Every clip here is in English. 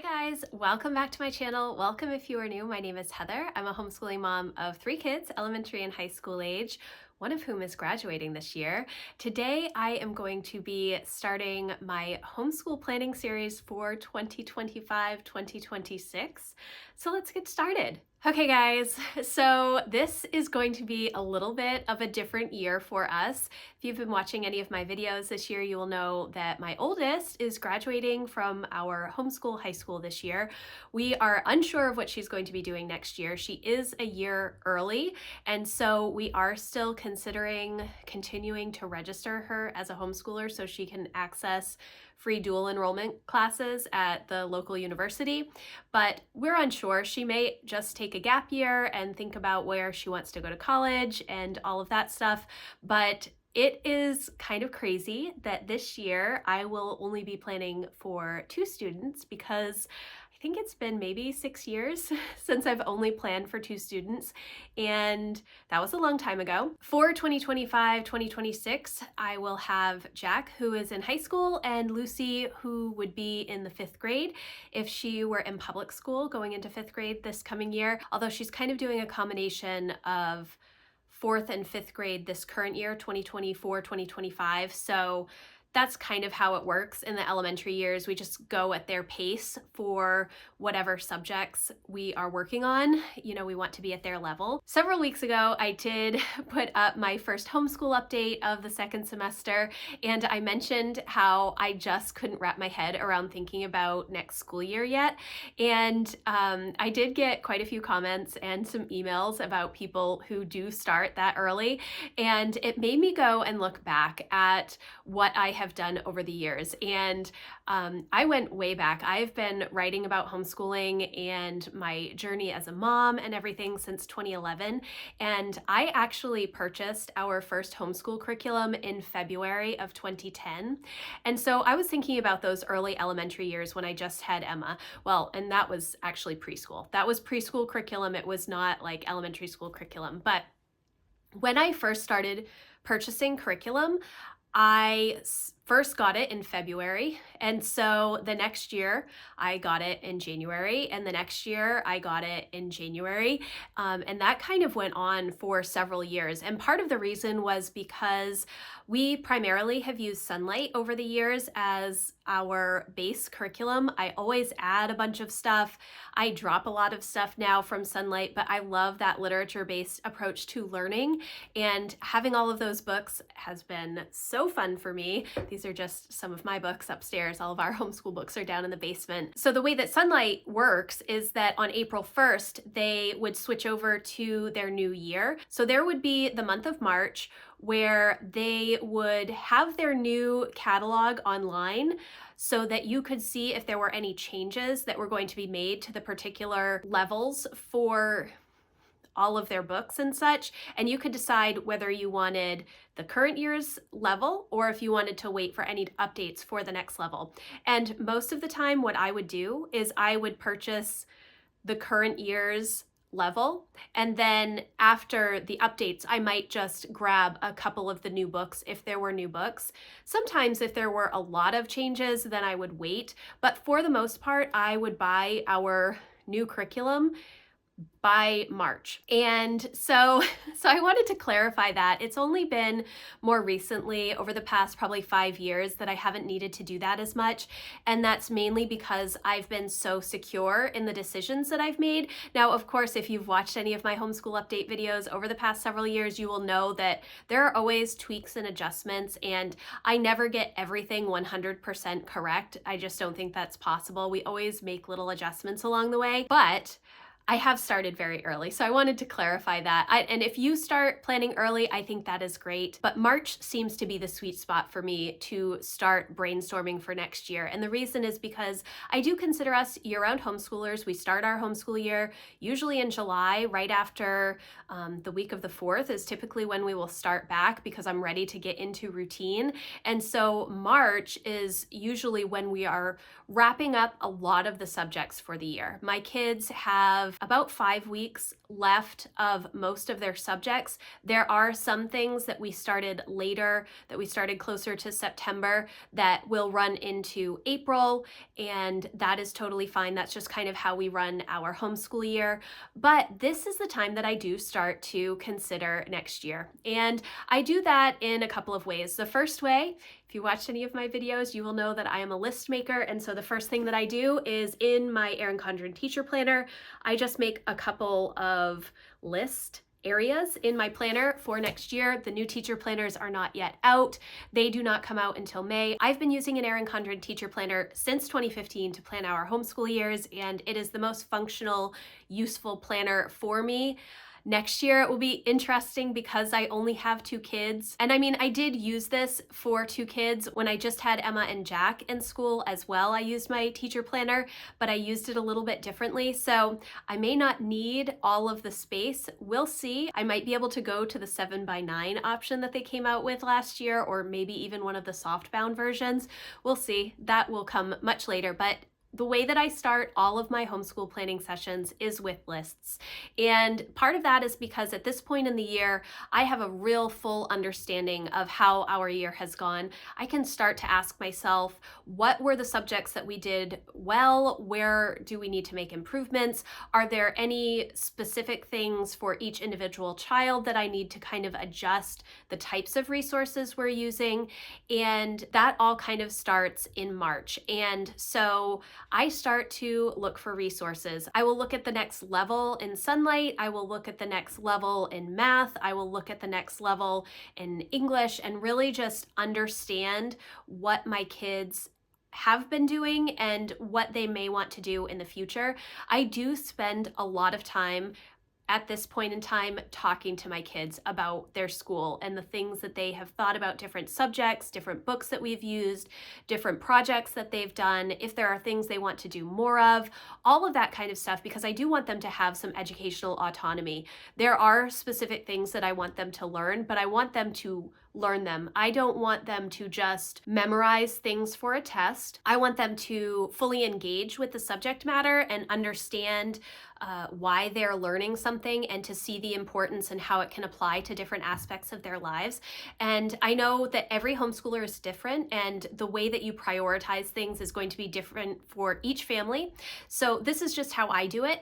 Hi guys, welcome back to my channel. Welcome if you are new. My name is Heather. I'm a homeschooling mom of 3 kids, elementary and high school age, one of whom is graduating this year. Today I am going to be starting my homeschool planning series for 2025-2026. So let's get started. Okay guys, so this is going to be a little bit of a different year for us. If you've been watching any of my videos this year, you will know that my oldest is graduating from our homeschool high school this year. We are unsure of what she's going to be doing next year. She is a year early, and so we are still considering continuing to register her as a homeschooler so she can access free dual enrollment classes at the local university, but we're unsure. She may just take a gap year and think about where she wants to go to college and all of that stuff, but it is kind of crazy that this year I will only be planning for 2 students because I think it's been maybe 6 years since I've only planned for 2 students, and that was a long time ago. For 2025-2026, I will have Jack, who is in high school, and Lucy, who would be in the 5th grade if she were in public school going into 5th grade this coming year, although she's kind of doing a combination of 4th and 5th grade this current year, 2024-2025. So that's kind of how it works in the elementary years. We just go at their pace for whatever subjects we are working on. You know, we want to be at their level. Several weeks ago, I did put up my first homeschool update of the 2nd semester, and I mentioned how I just couldn't wrap my head around thinking about next school year yet. And I did get quite a few comments and some emails about people who do start that early, and it made me go and look back at what I have done over the years. And I went way back. I've been writing about homeschooling and my journey as a mom and everything since 2011. And I actually purchased our first homeschool curriculum in February of 2010. And so I was thinking about those early elementary years when I just had Emma. Well, and that was actually preschool. That was preschool curriculum. It was not like elementary school curriculum. But when I first started purchasing curriculum, I first got it in February, and so the next year I got it in January, and the next year I got it in January, and that kind of went on for several years. And part of the reason was because we primarily have used Sunlight over the years as our base curriculum. I always add a bunch of stuff. I drop a lot of stuff now from Sunlight, but I love that literature-based approach to learning, and having all of those books has been so fun for me. These are just some of my books upstairs. All of our homeschool books are down in the basement. So the way that Sunlight works is that on April 1st, they would switch over to their new year. So there would be the month of March where they would have their new catalog online so that you could see if there were any changes that were going to be made to the particular levels for all of their books and such, and you could decide whether you wanted the current year's level or if you wanted to wait for any updates for the next level. And most of the time what I would do is I would purchase the current year's level, and then after the updates I might just grab a couple of the new books if there were new books. Sometimes if there were a lot of changes, then I would wait, but for the most part I would buy our new curriculum by March. And so I wanted to clarify that. It's only been more recently, over the past probably 5 years, that I haven't needed to do that as much. And that's mainly because I've been so secure in the decisions that I've made. Now, of course, if you've watched any of my homeschool update videos over the past several years, you will know that there are always tweaks and adjustments, and I never get everything 100% correct. I just don't think that's possible. We always make little adjustments along the way, but I have started very early, so I wanted to clarify that. And if you start planning early, I think that is great. But March seems to be the sweet spot for me to start brainstorming for next year. And the reason is because I do consider us year-round homeschoolers. We start our homeschool year usually in July, right after the week of the 4th is typically when we will start back because I'm ready to get into routine. And so March is usually when we are wrapping up a lot of the subjects for the year. My kids have about 5 weeks left of most of their subjects. There are some things that we started later, that we started closer to September, that will run into April, and that is totally fine. That's just kind of how we run our homeschool year. But this is the time that I do start to consider next year. And I do that in a couple of ways. The first way, if you watched any of my videos, you will know that I am a list maker. And so the first thing that I do is in my Erin Condren teacher planner, I just make a couple of list areas in my planner for next year. The new teacher planners are not yet out. They do not come out until May. I've been using an Erin Condren teacher planner since 2015 to plan our homeschool years, and it is the most functional, useful planner for me. Next year it will be interesting because I only have 2 kids. And I mean, I did use this for 2 kids when I just had Emma and Jack in school as well. I used my teacher planner, but I used it a little bit differently. So I may not need all of the space. We'll see. I might be able to go to the 7x9 option that they came out with last year, or maybe even one of the softbound versions. We'll see. That will come much later. But the way that I start all of my homeschool planning sessions is with lists. And part of that is because at this point in the year, I have a real full understanding of how our year has gone. I can start to ask myself, what were the subjects that we did well? Where do we need to make improvements? Are there any specific things for each individual child that I need to kind of adjust the types of resources we're using? And that all kind of starts in March. And so I start to look for resources. I will look at the next level in Sunlight. I will look at the next level in math. I will look at the next level in English and really just understand what my kids have been doing and what they may want to do in the future. I do spend a lot of time at this point in time talking to my kids about their school and the things that they have thought about, different subjects, different books that we've used, different projects that they've done, if there are things they want to do more of, all of that kind of stuff, because I do want them to have some educational autonomy. There are specific things that I want them to learn, but I want them to learn them. I don't want them to just memorize things for a test. I want them to fully engage with the subject matter and understand why they're learning something, and to see the importance and how it can apply to different aspects of their lives. And I know that every homeschooler is different, and the way that you prioritize things is going to be different for each family. So this is just how I do it.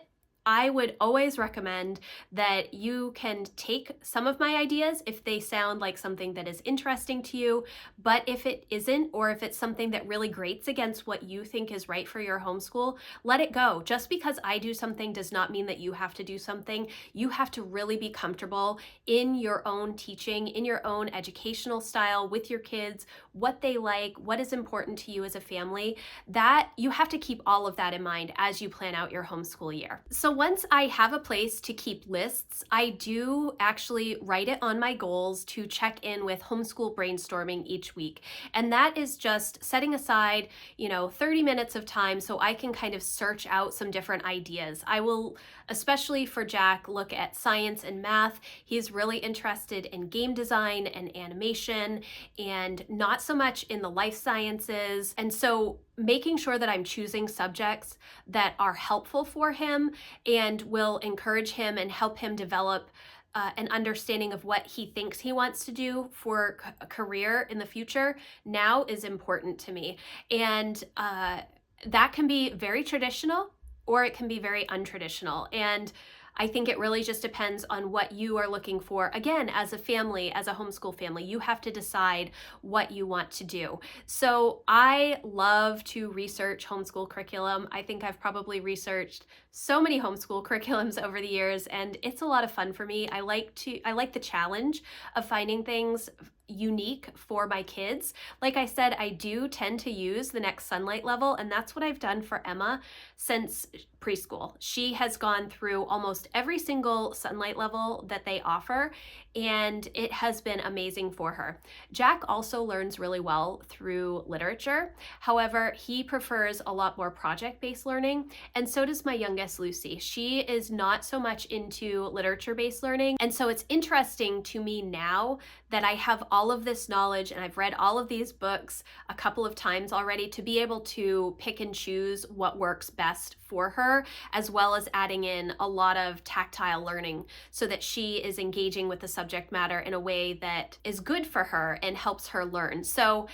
I would always recommend that you can take some of my ideas if they sound like something that is interesting to you, but if it isn't, or if it's something that really grates against what you think is right for your homeschool, let it go. Just because I do something does not mean that you have to do something. You have to really be comfortable in your own teaching, in your own educational style with your kids, what they like, what is important to you as a family. That you have to keep all of that in mind as you plan out your homeschool year. So once I have a place to keep lists, I do actually write it on my goals to check in with homeschool brainstorming each week. And that is just setting aside, 30 minutes of time so I can kind of search out some different ideas. I will, especially for Jack, look at science and math. He's really interested in game design and animation, and not so much in the life sciences. And so making sure that I'm choosing subjects that are helpful for him and will encourage him and help him develop an understanding of what he thinks he wants to do for a career in the future now is important to me. And that can be very traditional, or it can be very untraditional. And I think it really just depends on what you are looking for. Again, as a family, as a homeschool family, you have to decide what you want to do. So I love to research homeschool curriculum. I think I've probably researched so many homeschool curriculums over the years, and it's a lot of fun for me. I like the challenge of finding things unique for my kids. Like I said, I do tend to use the next Sunlight level, and that's what I've done for Emma since preschool. She has gone through almost every single Sunlight level that they offer, and it has been amazing for her. Jack also learns really well through literature. However, he prefers a lot more project-based learning, and so does my youngest, Lucy. She is not so much into literature-based learning, and so it's interesting to me now that I have all of this knowledge and I've read all of these books a couple of times already to be able to pick and choose what works best for her, as well as adding in a lot of tactile learning so that she is engaging with the subject matter in a way that is good for her and helps her learn. So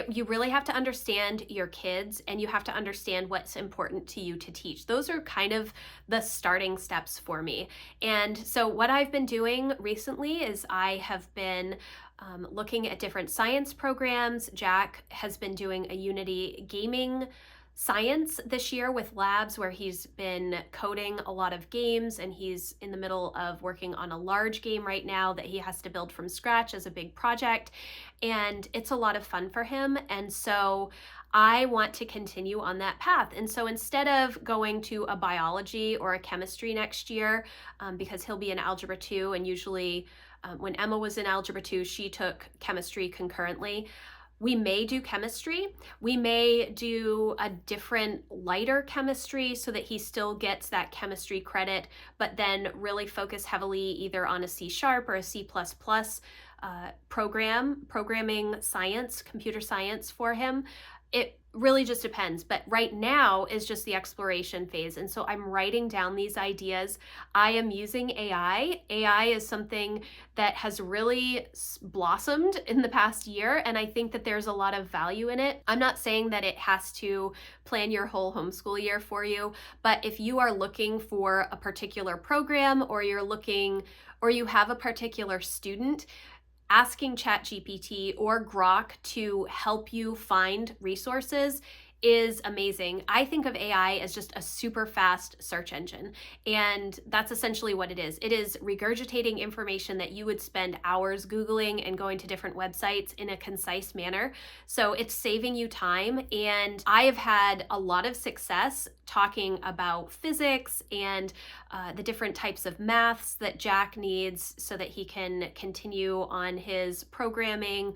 you really have to understand your kids and you have to understand what's important to you to teach. Those are kind of the starting steps for me. And so what I've been doing recently is I have been looking at different science programs. Jack has been doing a Unity gaming science this year with labs where he's been coding a lot of games, and he's in the middle of working on a large game right now that he has to build from scratch as a big project, and it's a lot of fun for him. And so I want to continue on that path. And so instead of going to a biology or a chemistry next year, because he'll be in algebra 2, and usually when Emma was in algebra 2 she took chemistry concurrently, we may do chemistry. We may do a different lighter chemistry so that he still gets that chemistry credit, but then really focus heavily either on a C# or a C++ programming science, computer science for him. It really just depends, but right now is just the exploration phase. And so I'm writing down these ideas. I am using AI. AI is something that has really blossomed in the past year, and I think that there's a lot of value in it. I'm not saying that it has to plan your whole homeschool year for you, but if you are looking for a particular program, or you have a particular student, asking ChatGPT or Grok to help you find resources is amazing. I think of AI as just a super fast search engine, and that's essentially what it is. It is regurgitating information that you would spend hours Googling and going to different websites in a concise manner. So it's saving you time, and I have had a lot of success talking about physics and the different types of maths that Jack needs so that he can continue on his programming,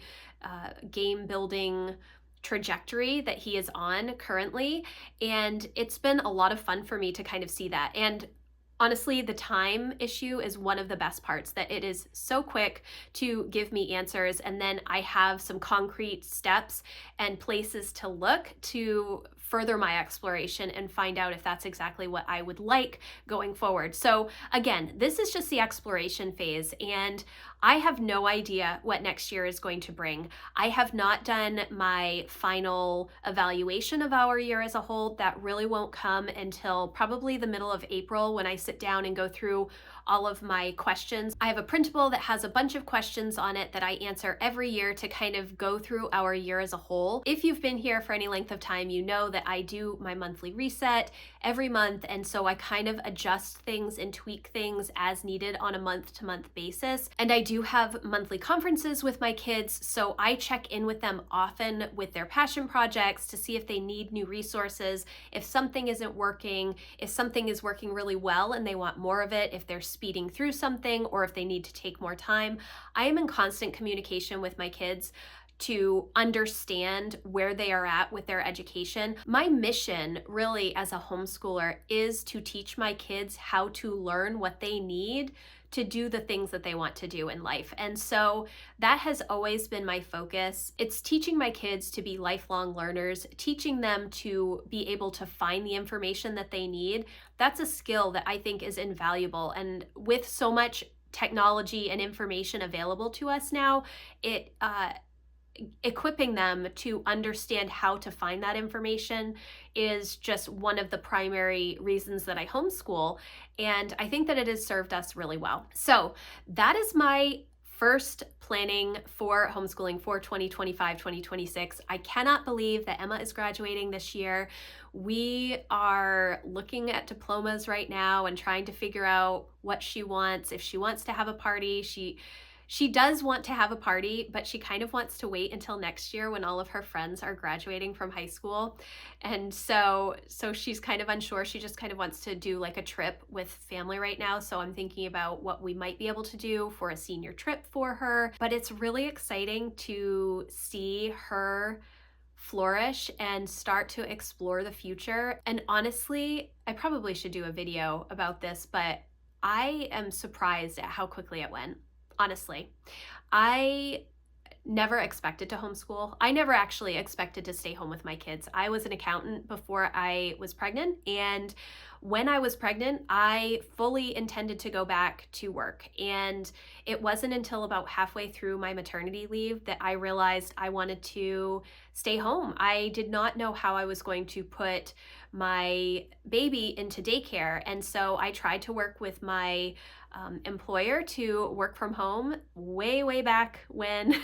game building trajectory that he is on currently. And it's been a lot of fun for me to kind of see that. And honestly, the time issue is one of the best parts, that it is so quick to give me answers, and then I have some concrete steps and places to look to further my exploration and find out if that's exactly what I would like going forward. So again, this is just the exploration phase, and I have no idea what next year is going to bring. I have not done my final evaluation of our year as a whole. That really won't come until probably the middle of April, when I sit down and go through all of my questions. I have a printable that has a bunch of questions on it that I answer every year to kind of go through our year as a whole. If you've been here for any length of time, you know that I do my monthly reset every month, and so I kind of adjust things and tweak things as needed on a month-to-month basis. And I do have monthly conferences with my kids, so I check in with them often with their passion projects to see if they need new resources, if something isn't working, if something is working really well and they want more of it, if they're speeding through something, or if they need to take more time. I am in constant communication with my kids to understand where they are at with their education. My mission really as a homeschooler is to teach my kids how to learn what they need to do the things that they want to do in life. And so that has always been my focus. It's teaching my kids to be lifelong learners, teaching them to be able to find the information that they need. That's a skill that I think is invaluable. And with so much technology and information available to us now, equipping them to understand how to find that information is just one of the primary reasons that I homeschool, and I think that it has served us really well. So that is my first planning for homeschooling for 2025-2026. I cannot believe that Emma is graduating this year. We are looking at diplomas right now and trying to figure out what she wants. If she wants to have a party, she does want to have a party, but she kind of wants to wait until next year when all of her friends are graduating from high school. And so she's kind of unsure. She just kind of wants to do like a trip with family right now. So I'm thinking about what we might be able to do for a senior trip for her. But it's really exciting to see her flourish and start to explore the future. And honestly, I probably should do a video about this, but I am surprised at how quickly it went. honestly. I never expected to homeschool. I never actually expected to stay home with my kids. I was an accountant before I was pregnant, and when I was pregnant, I fully intended to go back to work. And it wasn't until about halfway through my maternity leave that I realized I wanted to stay home. I did not know how I was going to put my baby into daycare. And so I tried to work with my employer to work from home way back when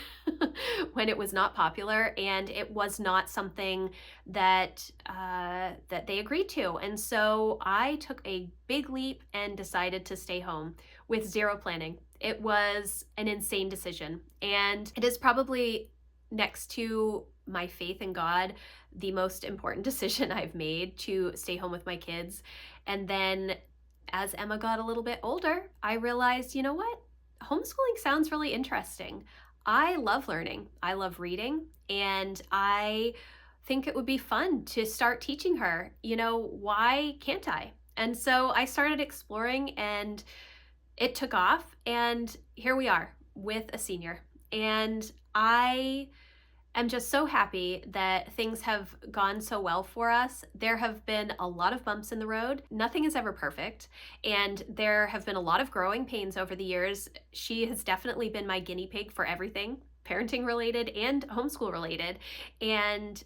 when it was not popular, and it was not something that that they agreed to. And so I took a big leap and decided to stay home with zero planning. It was an insane decision, and it is probably, next to my faith in God, the most important decision I've made, to stay home with my kids. And then as Emma got a little bit older, I realized, you know what? Homeschooling sounds really interesting. I love learning. I love reading, and I think it would be fun to start teaching her. You know, why can't I? And so I started exploring, and it took off, and here we are with a senior. And I'm just so happy that things have gone so well for us. There have been a lot of bumps in the road. Nothing is ever perfect, and there have been a lot of growing pains over the years. She has definitely been my guinea pig for everything, parenting related and homeschool related. And,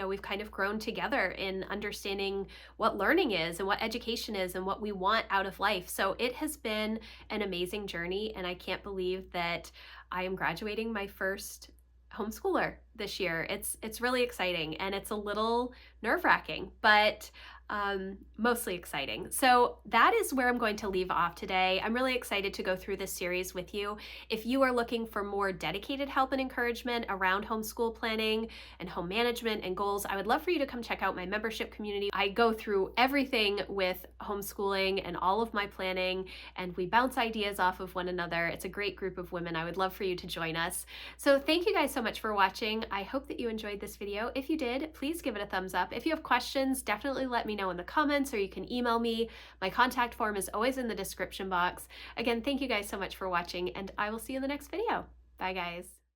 we've kind of grown together in understanding what learning is and what education is and what we want out of life. So it has been an amazing journey, and I can't believe that I am graduating my first homeschooler this year. It's really exciting, and it's a little nerve-wracking, but mostly exciting. So that is where I'm going to leave off today. I'm really excited to go through this series with you. If you are looking for more dedicated help and encouragement around homeschool planning and home management and goals, I would love for you to come check out my membership community. I go through everything with homeschooling and all of my planning, and we bounce ideas off of one another. It's a great group of women. I would love for you to join us. So thank you guys so much for watching. I hope that you enjoyed this video. If you did, please give it a thumbs up. If you have questions, definitely let me know in the comments, or you can email me. My contact form is always in the description box. Again, thank you guys so much for watching, and I will see you in the next video. Bye guys.